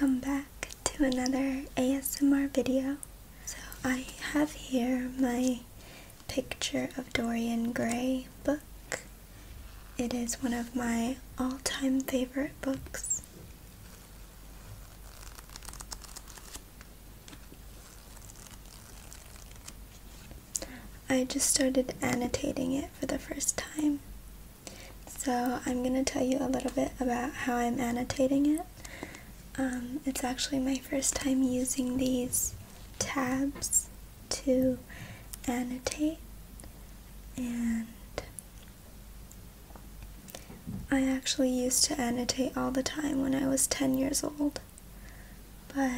welcome back to another ASMR video. So I have here my Picture of Dorian Gray book. It is one of my all-time favorite books. I just started annotating it for the first time. So I'm going to tell you a little bit about how I'm annotating it. It's actually my first time using these tabs to annotate, and I actually used to annotate all the time when I was 10 years old, but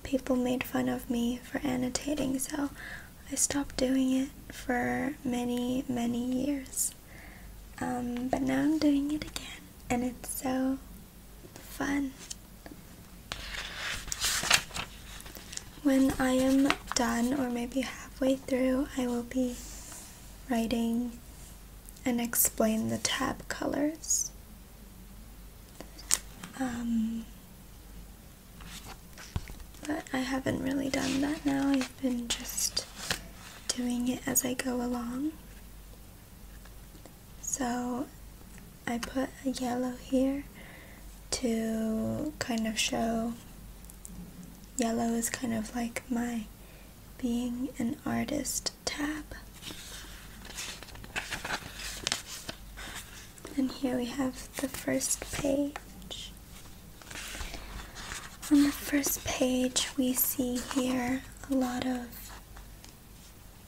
people made fun of me for annotating, so I stopped doing it for many years. But now I'm doing it again, and it's so fun. When I am done, or maybe halfway through, I will be writing and explain the tab colors. But I haven't really done that now. I've been just doing it as I go along. So I put a yellow here to kind of show yellow is kind of like my being an artist tab. And here we have the first page. On the first page we see here a lot of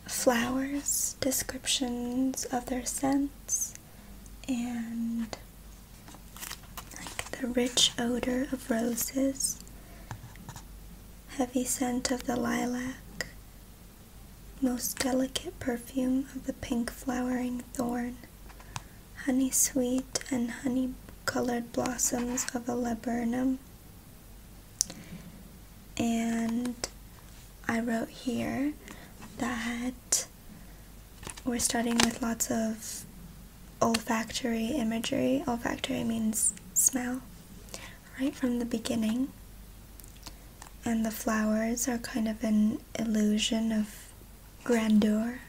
flowers, descriptions of their scents, and like the rich odor of roses, heavy scent of the lilac, most delicate perfume of the pink flowering thorn, honey sweet and honey colored blossoms of a laburnum. And I wrote here that we're starting with lots of olfactory imagery. Olfactory means smell, right from the beginning. And the flowers are kind of an illusion of grandeur.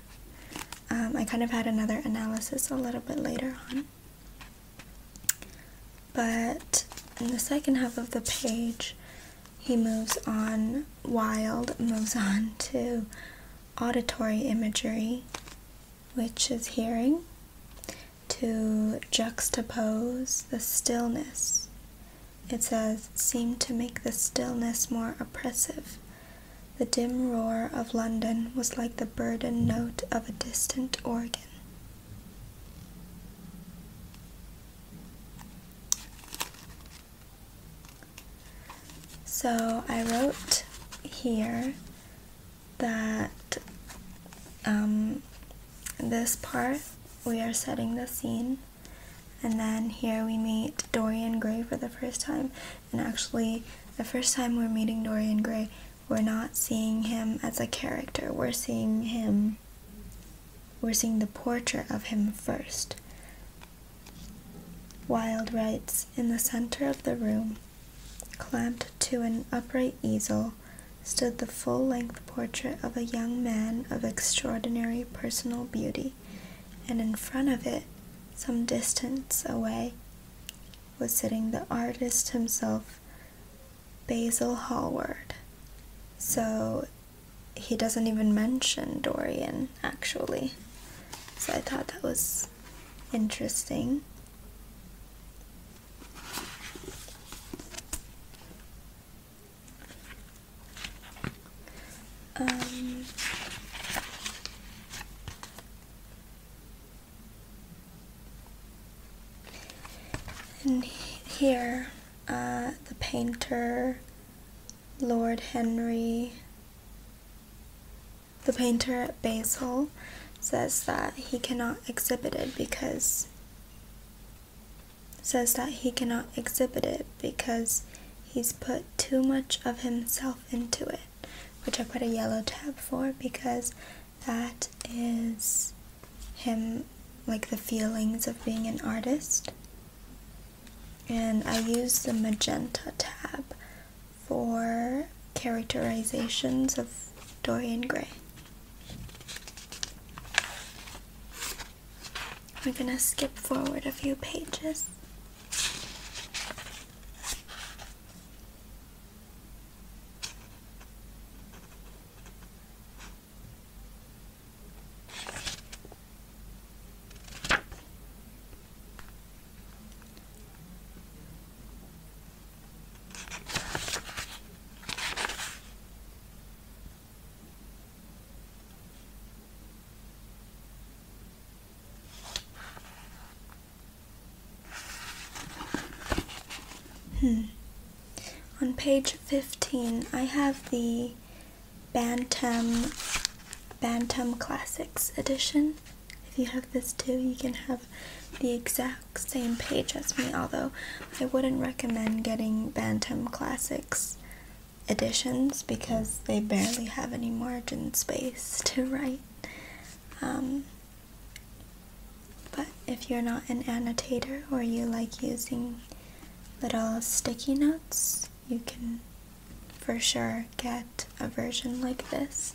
I kind of had another analysis a little bit later on. But in the second half of the page, he moves on, Wilde moves on to auditory imagery, which is hearing, to juxtapose the stillness. It says, seemed to make the stillness more oppressive. The dim roar of London was like the burdened note of a distant organ. So I wrote here that this part we are setting the scene, and then here we meet Dorian Gray for the first time. And actually the first time we're meeting Dorian Gray, we're not seeing him as a character, we're seeing the portrait of him first. Wilde writes, in the center of the room, clamped to an upright easel, stood the full-length portrait of a young man of extraordinary personal beauty, and in front of it, some distance away, was sitting the artist himself, Basil Hallward. So he doesn't even mention Dorian, actually. So I thought that was interesting. And here, the painter, Lord Henry, the painter Basil, says that he cannot exhibit it because he's put too much of himself into it, which I put a yellow tab for because that is him, like the feelings of being an artist. and I use the magenta tab for characterizations of Dorian Gray. We're gonna skip forward a few pages. On page 15, I have the Bantam Classics edition. If you have this too, you can have the exact same page as me, although I wouldn't recommend getting Bantam Classics editions because they barely have any margin space to write. But if you're not an annotator or you like using little sticky notes, you can for sure get a version like this.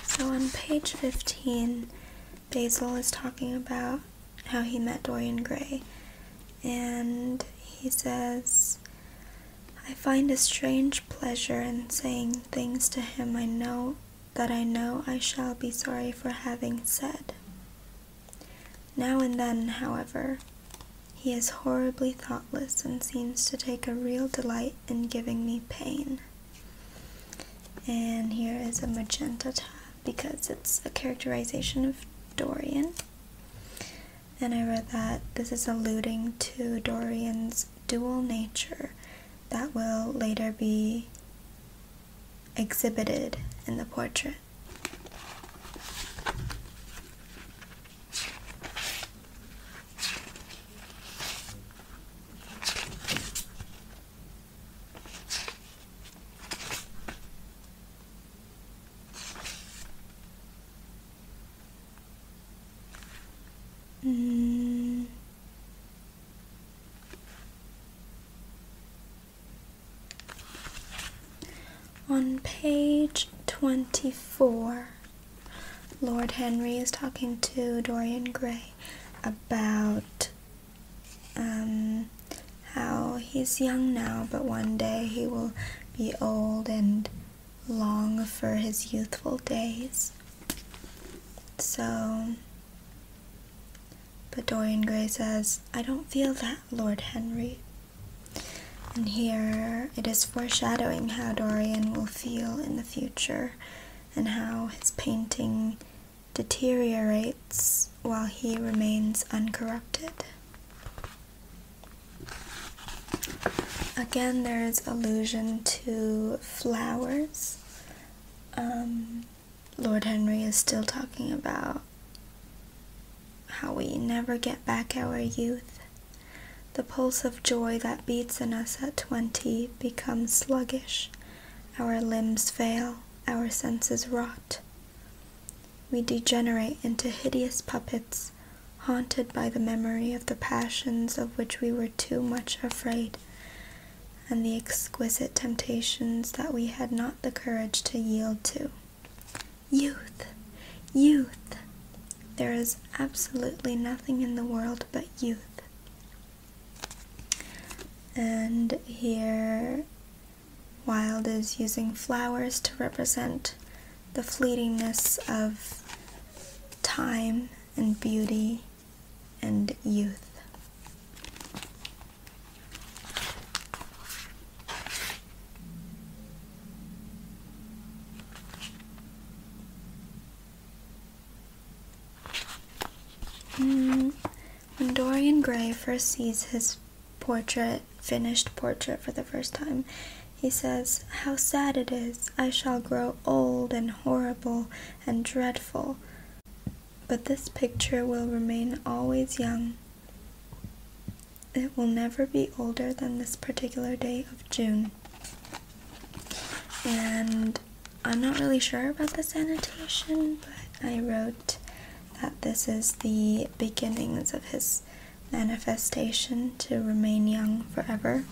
So on page 15, Basil is talking about how he met Dorian Gray, and he says, "I find a strange pleasure in saying things to him I know I shall be sorry for having said. Now and then, however, he is horribly thoughtless and seems to take a real delight in giving me pain." And here is a magenta tab because it's a characterization of Dorian. And I read that this is alluding to Dorian's dual nature that will later be exhibited in the portrait. On page 24, Lord Henry is talking to Dorian Gray about how he's young now, but one day he will be old and long for his youthful days. But Dorian Gray says, "I don't feel that, Lord Henry." And here it is foreshadowing how Dorian will feel in the future and how his painting deteriorates while he remains uncorrupted. Again, there is allusion to flowers. Lord Henry is still talking about how we never get back our youth. The pulse of joy that beats in us at 20 becomes sluggish. Our limbs fail, our senses rot. We degenerate into hideous puppets, haunted by the memory of the passions of which we were too much afraid, and the exquisite temptations that we had not the courage to yield to. Youth! Youth! There is absolutely nothing in the world but youth. And here Wilde is using flowers to represent the fleetingness of time and beauty and youth. When Dorian Gray first sees his finished portrait for the first time, he says, "How sad it is! I shall grow old and horrible and dreadful. But this picture will remain always young. It will never be older than this particular day of June." And I'm not really sure about this annotation, but I wrote that this is the beginnings of his manifestation to remain young forever,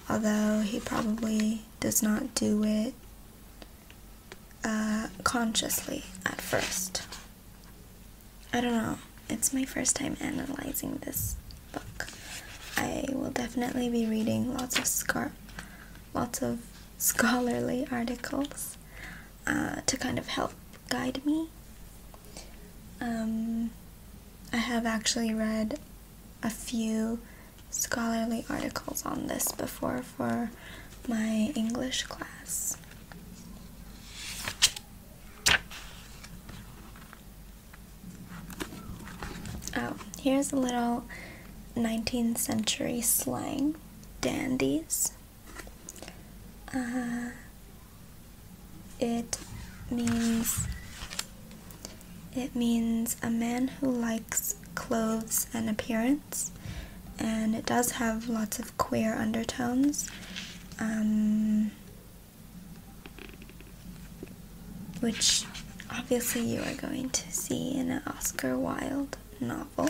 although he probably does not do it consciously at first. I don't know. It's my first time analyzing this book. I will definitely be reading lots of scholarly articles to kind of help guide me. I have actually read a few scholarly articles on this before for my English class. Oh, here's a little 19th century slang, dandies. It means a man who likes clothes and appearance, and it does have lots of queer undertones, which obviously you are going to see in an Oscar Wilde novel.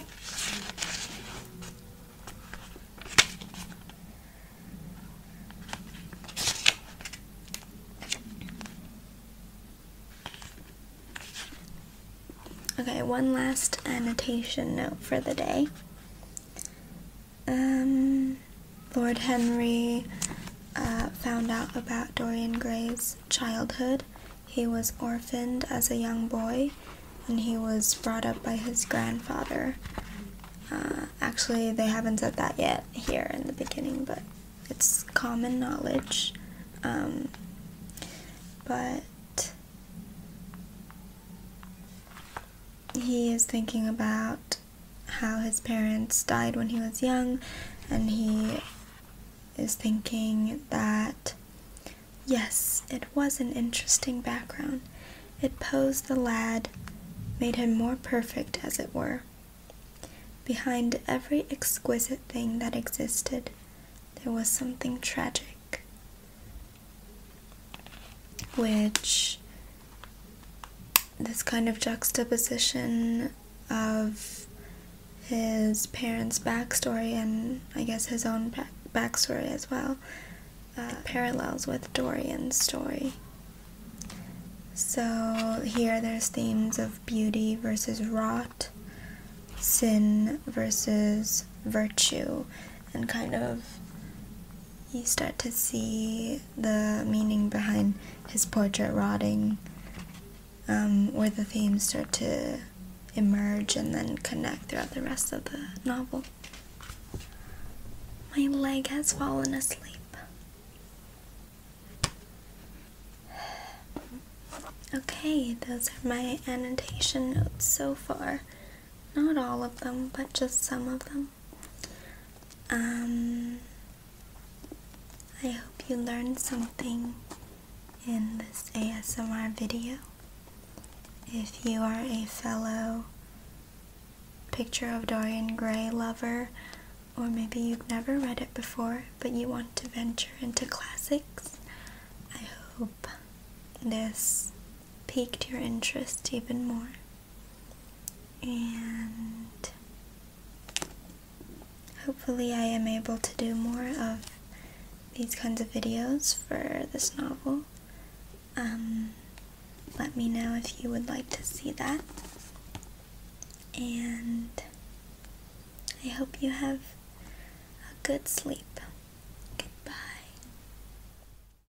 Okay, one last annotation note for the day. Lord Henry found out about Dorian Gray's childhood. He was orphaned as a young boy, and he was brought up by his grandfather. Actually, they haven't said that yet here in the beginning, but it's common knowledge. But he is thinking about how his parents died when he was young, and he is thinking that, yes, it was an interesting background. It posed the lad, made him more perfect, as it were. Behind every exquisite thing that existed, there was something tragic, which this kind of juxtaposition of his parents' backstory and I guess his own backstory as well parallels with Dorian's story. So here there's themes of beauty versus rot, sin versus virtue, and kind of you start to see the meaning behind his portrait rotting, where the themes start to emerge and then connect throughout the rest of the novel. My leg has fallen asleep. Okay, those are my annotation notes so far. Not all of them, but just some of them. I hope you learned something in this ASMR video. If you are a fellow Picture of Dorian Gray lover, or maybe you've never read it before, but you want to venture into classics, I hope this piqued your interest even more. And hopefully I am able to do more of these kinds of videos for this novel. Let me know if you would like to see that. And I hope you have a good sleep.